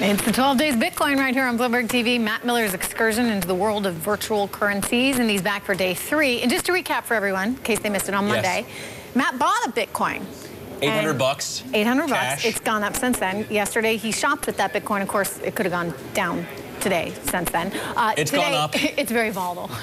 It's the 12 Days Bitcoin right here on Bloomberg TV. Matt Miller's excursion into the world of virtual currencies, and he's back for day 3. And just to recap for everyone, in case they missed it on Monday, Matt bought a Bitcoin. 800 bucks. 800 cash. bucks. It's gone up since then. Yesterday, he shopped with that Bitcoin. Of course, it could have gone down today since then. It's today, gone up. It's very volatile.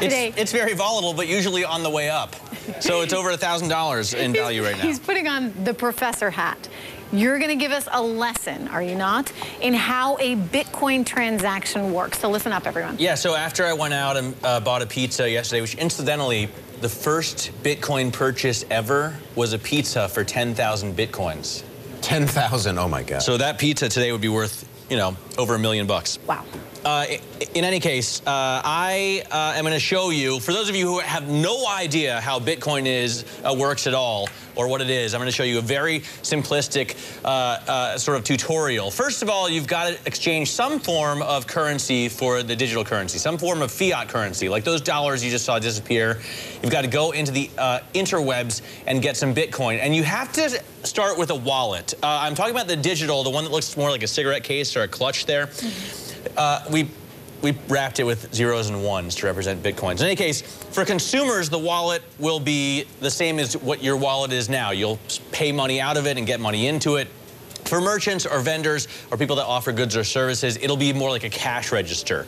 It's very volatile, but usually on the way up. So it's over $1,000 in value right now. He's putting on the professor hat. You're going to give us a lesson, are you not, in how a Bitcoin transaction works. So listen up, everyone. Yeah, so after I went out and bought a pizza yesterday, which incidentally, the first Bitcoin purchase ever was a pizza for 10,000 Bitcoins. 10,000, oh my God. So that pizza today would be worth, you know, over $1 million bucks. Wow. In any case, I am going to show you, for those of you who have no idea how Bitcoin works at all, or what it is, I'm going to show you a very simplistic sort of tutorial. First of all, you've got to exchange some form of currency for the digital currency, some form of fiat currency, like those dollars you just saw disappear. You've got to go into the interwebs and get some Bitcoin, and you have to start with a wallet. I'm talking about the digital, the one that looks more like a cigarette case or a clutch there. We wrapped it with zeros and ones to represent Bitcoins. In any case, for consumers, the wallet will be the same as what your wallet is now. You'll pay money out of it and get money into it. For merchants or vendors or people that offer goods or services, it'll be more like a cash register,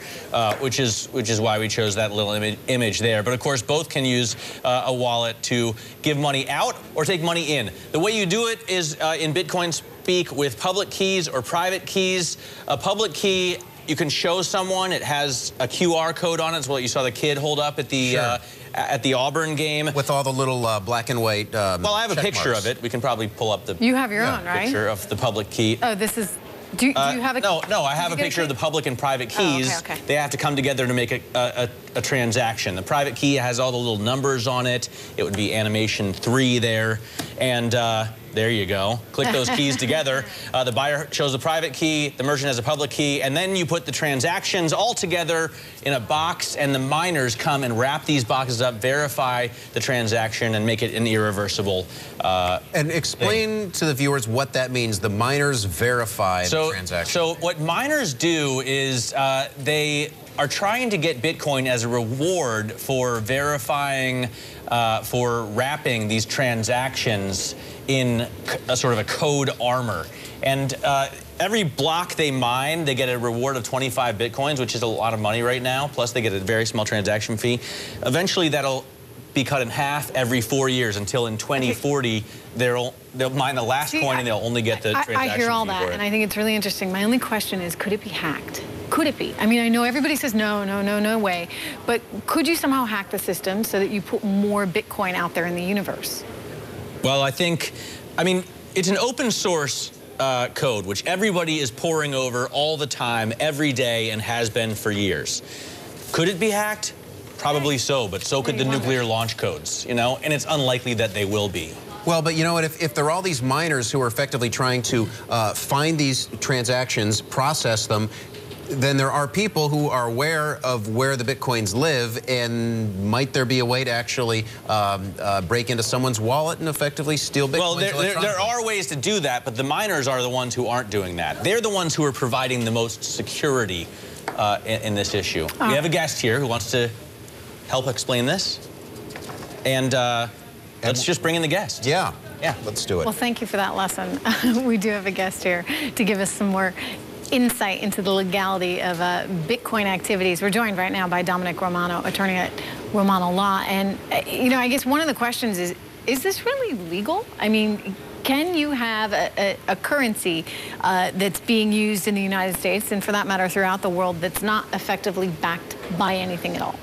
which is why we chose that little image there. But of course, both can use a wallet to give money out or take money in. The way you do it is in Bitcoin speak with public keys or private keys. A public key, you can show someone. It has a QR code on it. It's what you saw the kid hold up at the Auburn game. With all the little black and white well, I have a picture marks. of it. We can probably pull up the You have your own, right? picture of the public key. Oh, this is... Do you have a... No, I have a picture of the public and private keys. Oh, okay. They have to come together to make a transaction. The private key has all the little numbers on it. It would be animation 3 there. And there you go. Click those keys together. The buyer shows the private key, the merchant has a public key, and then you put the transactions all together in a box, and the miners come and wrap these boxes up, verify the transaction, and make it an irreversible And explain to the viewers what that means. The miners verify the transaction. So what miners do is they are trying to get Bitcoin as a reward for verifying, for wrapping these transactions in a sort of a code armor. And every block they mine, they get a reward of 25 Bitcoins, which is a lot of money right now. Plus, they get a very small transaction fee. Eventually, that'll be cut in half every 4 years until in 2040, they'll mine the last coin and they'll only get the transaction fee. I hear all that, and I think it's really interesting. My only question is, could it be hacked? Could it be? I mean, I know everybody says no way, but could you somehow hack the system so that you put more Bitcoin out there in the universe? Well, I mean, it's an open source code, which everybody is poring over all the time, every day, and has been for years. Could it be hacked? Probably so, but so could the nuclear launch codes, you know, and it's unlikely that they will be. Well, but you know what, if there are all these miners who are effectively trying to find these transactions, process them, then there are people who are aware of where the Bitcoins live, and might there be a way to actually break into someone's wallet and effectively steal Bitcoins? Well, there are ways to do that, but the miners are the ones who aren't doing that. They're the ones who are providing the most security in this issue. We have a guest here who wants to help explain this, and let's just bring in the guest. Yeah, let's do it. Well, thank you for that lesson. We do have a guest here to give us some more insight into the legality of Bitcoin activities. We're joined right now by Dominic Romano, attorney at Romano Law. And, you know, I guess one of the questions is this really legal? I mean, can you have a currency that's being used in the United States, and for that matter throughout the world, that's not effectively backed by anything at all?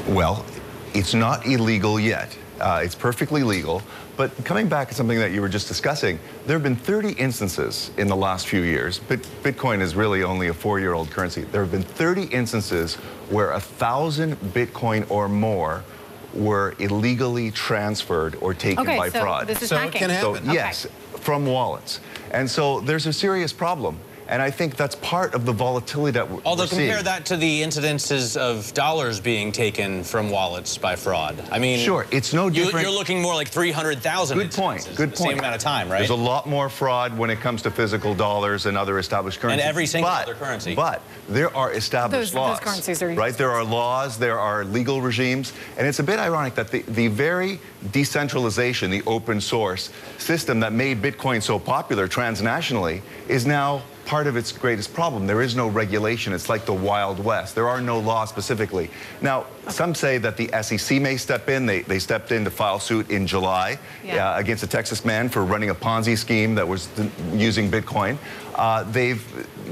Well, it's not illegal yet. It's perfectly legal. But coming back to something that you were just discussing, there have been 30 instances in the last few years. Bitcoin is really only a 4-year-old currency. There have been 30 instances where 1,000 Bitcoin or more were illegally transferred or taken by fraud. This is so hacking. It can happen. So, yes, from wallets. And so there's a serious problem. And I think that's part of the volatility that we're Although seeing. compare that to the incidences of dollars being taken from wallets by fraud. I mean, sure, it's no different. You're looking more like 300,000 Good point. Good point. Same amount of time, right? There's a lot more fraud when it comes to physical dollars and other established currencies. And every single other currency. But there are established laws. Those currencies are right? There are laws, there are legal regimes, and it's a bit ironic that the very decentralization, the open source system that made Bitcoin so popular transnationally is now part of its greatest problem. There is no regulation. It's like the Wild West. There are no laws specifically. Now, some say that the SEC may step in. They stepped in to file suit in July against a Texas man for running a Ponzi scheme that was using Bitcoin.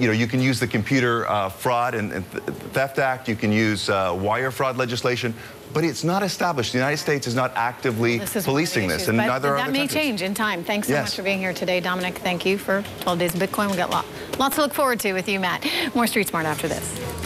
You can use the Computer Fraud and Theft Act. You can use wire fraud legislation. But it's not established. The United States is not actively policing this, and neither are other countries. That may change in time. Thanks so much for being here today, Dominic. Thank you for 12 Days of Bitcoin. We've got lots to look forward to with you, Matt. More Street Smart after this.